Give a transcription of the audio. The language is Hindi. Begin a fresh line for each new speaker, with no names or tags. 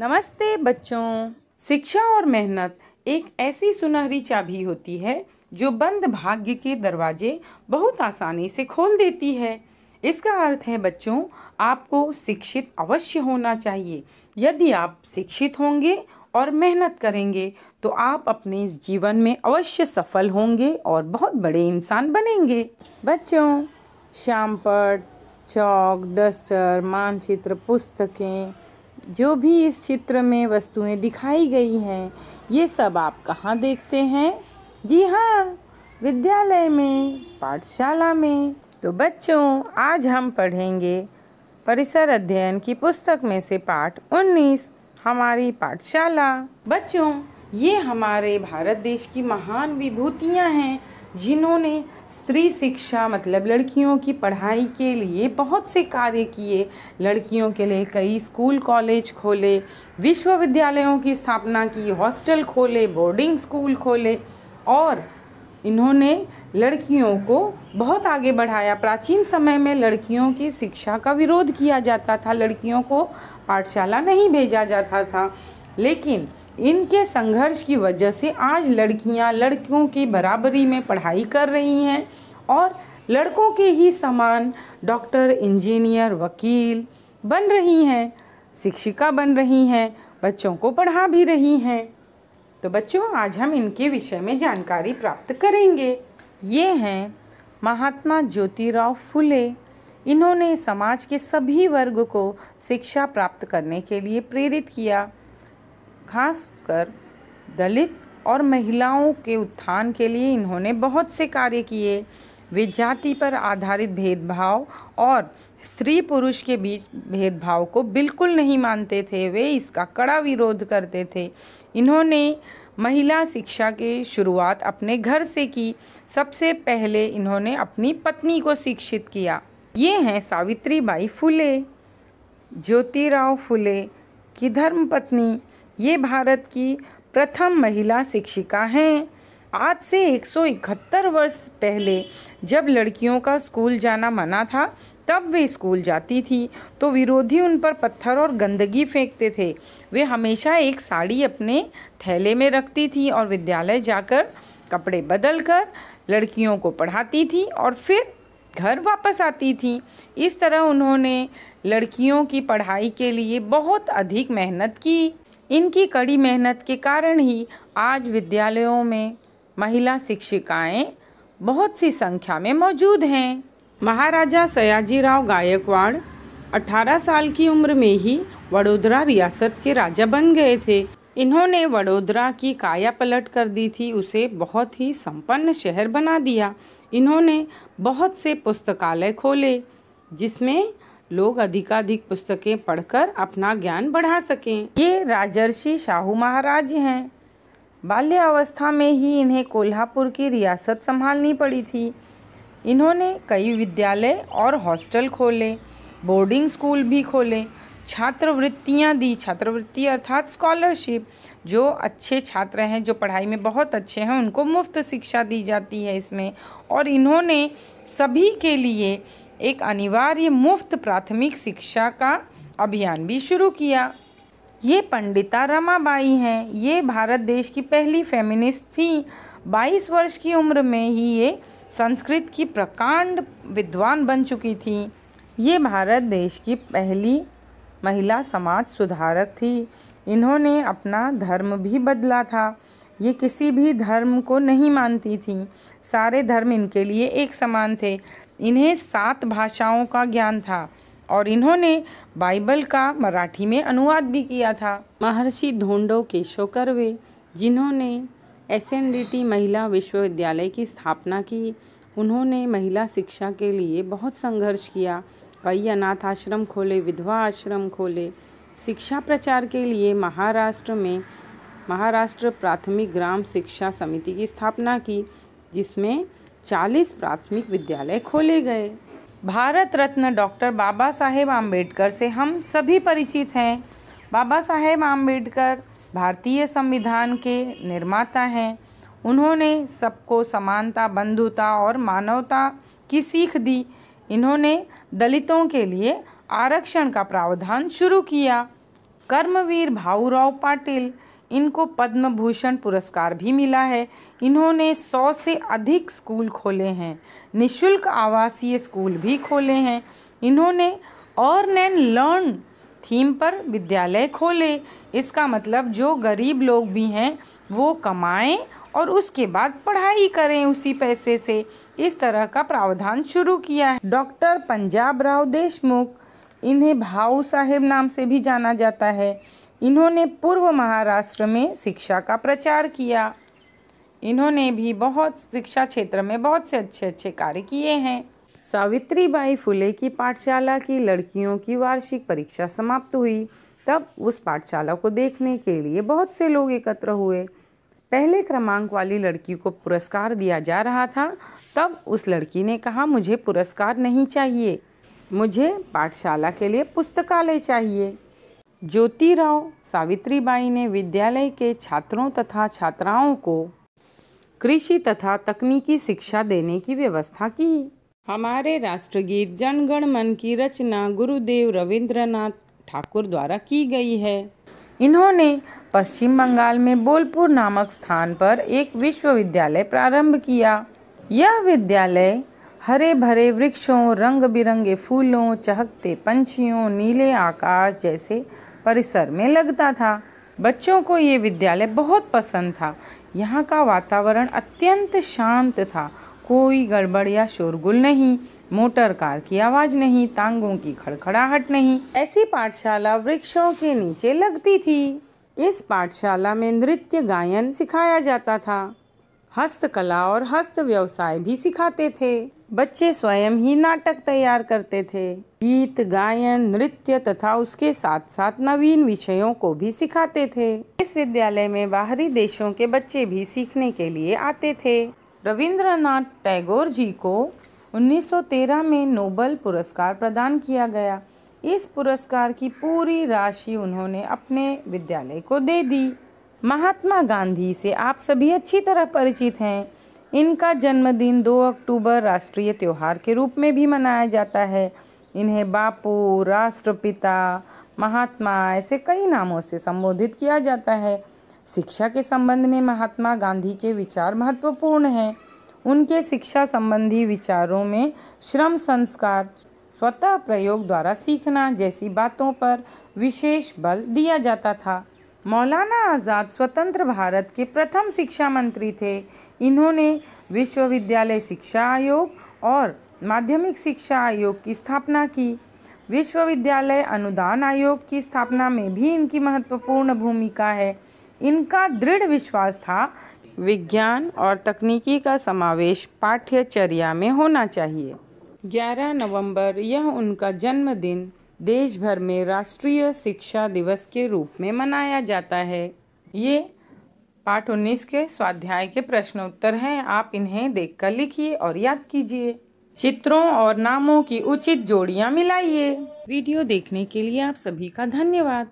नमस्ते बच्चों। शिक्षा और मेहनत एक ऐसी सुनहरी चाबी होती है जो बंद भाग्य के दरवाजे बहुत आसानी से खोल देती है। इसका अर्थ है बच्चों, आपको शिक्षित अवश्य होना चाहिए। यदि आप शिक्षित होंगे और मेहनत करेंगे तो आप अपने जीवन में अवश्य सफल होंगे और बहुत बड़े इंसान बनेंगे। बच्चों, श्यामपट्ट, चौक, डस्टर, मानचित्र, पुस्तकें, जो भी इस चित्र में वस्तुएं दिखाई गई हैं, ये सब आप कहाँ देखते हैं? जी हाँ, विद्यालय में, पाठशाला में। तो बच्चों, आज हम पढ़ेंगे परिसर अध्ययन की पुस्तक में से पाठ 19, हमारी पाठशाला। बच्चों, ये हमारे भारत देश की महान विभूतियाँ हैं जिन्होंने स्त्री शिक्षा मतलब लड़कियों की पढ़ाई के लिए बहुत से कार्य किए। लड़कियों के लिए कई स्कूल कॉलेज खोले, विश्वविद्यालयों की स्थापना की, हॉस्टल खोले, बोर्डिंग स्कूल खोले और इन्होंने लड़कियों को बहुत आगे बढ़ाया। प्राचीन समय में लड़कियों की शिक्षा का विरोध किया जाता था, लड़कियों को पाठशाला नहीं भेजा जाता था, लेकिन इनके संघर्ष की वजह से आज लड़कियां लड़कों की बराबरी में पढ़ाई कर रही हैं और लड़कों के ही समान डॉक्टर, इंजीनियर, वकील बन रही हैं, शिक्षिका बन रही हैं, बच्चों को पढ़ा भी रही हैं। तो बच्चों, आज हम इनके विषय में जानकारी प्राप्त करेंगे। ये हैं महात्मा ज्योतिराव फुले। इन्होंने समाज के सभी वर्ग को शिक्षा प्राप्त करने के लिए प्रेरित किया। खासकर दलित और महिलाओं के उत्थान के लिए इन्होंने बहुत से कार्य किए। वे जाति पर आधारित भेदभाव और स्त्री पुरुष के बीच भेदभाव को बिल्कुल नहीं मानते थे, वे इसका कड़ा विरोध करते थे। इन्होंने महिला शिक्षा की शुरुआत अपने घर से की। सबसे पहले इन्होंने अपनी पत्नी को शिक्षित किया। ये हैं सावित्रीबाई फुले, ज्योतिराव फुले की धर्मपत्नी। ये भारत की प्रथम महिला शिक्षिका हैं। आज से 171 वर्ष पहले जब लड़कियों का स्कूल जाना मना था, तब वे स्कूल जाती थी तो विरोधी उन पर पत्थर और गंदगी फेंकते थे। वे हमेशा एक साड़ी अपने थैले में रखती थी और विद्यालय जाकर कपड़े बदलकर लड़कियों को पढ़ाती थी और फिर घर वापस आती थी। इस तरह उन्होंने लड़कियों की पढ़ाई के लिए बहुत अधिक मेहनत की। इनकी कड़ी मेहनत के कारण ही आज विद्यालयों में महिला शिक्षिकाएं बहुत सी संख्या में मौजूद हैं। महाराजा सयाजीराव गायकवाड़ 18 साल की उम्र में ही वडोदरा रियासत के राजा बन गए थे। इन्होंने वडोदरा की काया पलट कर दी थी, उसे बहुत ही संपन्न शहर बना दिया। इन्होंने बहुत से पुस्तकालय खोले जिसमें लोग अधिकाधिक पुस्तकें पढ़कर अपना ज्ञान बढ़ा सकें। ये राजर्षि शाहू महाराज हैं। बाल्यावस्था में ही इन्हें कोल्हापुर की रियासत संभालनी पड़ी थी। इन्होंने कई विद्यालय और हॉस्टल खोले, बोर्डिंग स्कूल भी खोले, छात्रवृत्तियाँ दी। छात्रवृत्ति अर्थात स्कॉलरशिप, जो अच्छे छात्र हैं, जो पढ़ाई में बहुत अच्छे हैं, उनको मुफ्त शिक्षा दी जाती है इसमें। और इन्होंने सभी के लिए एक अनिवार्य मुफ्त प्राथमिक शिक्षा का अभियान भी शुरू किया। ये पंडिता रमाबाई हैं। ये भारत देश की पहली फेमिनिस्ट थी। 22 वर्ष की उम्र में ही ये संस्कृत की प्रकांड विद्वान बन चुकी थी। ये भारत देश की पहली महिला समाज सुधारक थी। इन्होंने अपना धर्म भी बदला था। ये किसी भी धर्म को नहीं मानती थी, सारे धर्म इनके लिए एक समान थे। इन्हें 7 भाषाओं का ज्ञान था और इन्होंने बाइबल का मराठी में अनुवाद भी किया था। महर्षि धोंडो केशव कर्वे, जिन्होंने SNDT महिला विश्वविद्यालय की स्थापना की, उन्होंने महिला शिक्षा के लिए बहुत संघर्ष किया। कई अनाथ आश्रम खोले, विधवा आश्रम खोले। शिक्षा प्रचार के लिए महाराष्ट्र में महाराष्ट्र प्राथमिक ग्राम शिक्षा समिति की स्थापना की, जिसमें 40 प्राथमिक विद्यालय खोले गए। भारत रत्न डॉक्टर बाबा साहेब आम्बेडकर से हम सभी परिचित हैं। बाबा साहेब आम्बेडकर भारतीय संविधान के निर्माता हैं। उन्होंने सबको समानता, बंधुता और मानवता की सीख दी। इन्होंने दलितों के लिए आरक्षण का प्रावधान शुरू किया। कर्मवीर भाऊराव पाटिल, इनको पद्म भूषण पुरस्कार भी मिला है। इन्होंने 100 से अधिक स्कूल खोले हैं, निःशुल्क आवासीय स्कूल भी खोले हैं। इन्होंने अर्न एंड लर्न थीम पर विद्यालय खोले। इसका मतलब जो गरीब लोग भी हैं वो कमाएं और उसके बाद पढ़ाई करें उसी पैसे से। इस तरह का प्रावधान शुरू किया है। डॉक्टर पंजाबराव देशमुख, इन्हें भाऊ साहेब नाम से भी जाना जाता है। इन्होंने पूर्व महाराष्ट्र में शिक्षा का प्रचार किया। इन्होंने भी बहुत शिक्षा क्षेत्र में बहुत से अच्छे अच्छे कार्य किए हैं। सावित्रीबाई फुले की पाठशाला की लड़कियों की वार्षिक परीक्षा समाप्त हुई। तब उस पाठशाला को देखने के लिए बहुत से लोग एकत्र हुए। पहले क्रमांक वाली लड़की को पुरस्कार दिया जा रहा था। तब उस लड़की ने कहा, मुझे पुरस्कार नहीं चाहिए, मुझे पाठशाला के लिए पुस्तकालय चाहिए। ज्योतिराव सावित्रीबाई ने विद्यालय के छात्रों तथा छात्राओं को कृषि तथा तकनीकी शिक्षा देने की व्यवस्था की। हमारे राष्ट्रगीत जन गण मन की रचना गुरुदेव रविंद्रनाथ ठाकुर द्वारा की गई है। इन्होंने पश्चिम बंगाल में बोलपुर नामक स्थान पर एक विश्वविद्यालय प्रारंभ किया। यह विद्यालय हरे भरे वृक्षों, रंग बिरंगे फूलों, चहकते पंछियों, नीले आकाश जैसे परिसर में लगता था। बच्चों को ये विद्यालय बहुत पसंद था। यहाँ का वातावरण अत्यंत शांत था। कोई गड़बड़ या शोरगुल नहीं, मोटर कार की आवाज नहीं, टांगों की खड़खड़ाहट नहीं। ऐसी पाठशाला वृक्षों के नीचे लगती थी। इस पाठशाला में नृत्य गायन सिखाया जाता था। हस्तकला और हस्त व्यवसाय भी सिखाते थे। बच्चे स्वयं ही नाटक तैयार करते थे। गीत, गायन, नृत्य तथा उसके साथ साथ नवीन विषयों को भी सिखाते थे। इस विद्यालय में बाहरी देशों के बच्चे भी सीखने के लिए आते थे। रविंद्रनाथ टैगोर जी को 1913 में नोबेल पुरस्कार प्रदान किया गया। इस पुरस्कार की पूरी राशि उन्होंने अपने विद्यालय को दे दी। महात्मा गांधी से आप सभी अच्छी तरह परिचित हैं। इनका जन्मदिन 2 अक्टूबर राष्ट्रीय त्योहार के रूप में भी मनाया जाता है। इन्हें बापू, राष्ट्रपिता, महात्मा ऐसे कई नामों से संबोधित किया जाता है। शिक्षा के संबंध में महात्मा गांधी के विचार महत्वपूर्ण हैं। उनके शिक्षा संबंधी विचारों में श्रम संस्कार, स्वतः प्रयोग द्वारा सीखना जैसी बातों पर विशेष बल दिया जाता था। मौलाना आज़ाद स्वतंत्र भारत के प्रथम शिक्षा मंत्री थे। इन्होंने विश्वविद्यालय शिक्षा आयोग और माध्यमिक शिक्षा आयोग की स्थापना की। विश्वविद्यालय अनुदान आयोग की स्थापना में भी इनकी महत्वपूर्ण भूमिका है। इनका दृढ़ विश्वास था विज्ञान और तकनीकी का समावेश पाठ्यचर्या में होना चाहिए। 11 नवंबर यह उनका जन्मदिन देश भर में राष्ट्रीय शिक्षा दिवस के रूप में मनाया जाता है। ये पाठ 19 के स्वाध्याय के प्रश्न उत्तर हैं। आप इन्हें देखकर लिखिए और याद कीजिए। चित्रों और नामों की उचित जोड़ियां मिलाइए। वीडियो देखने के लिए आप सभी का धन्यवाद।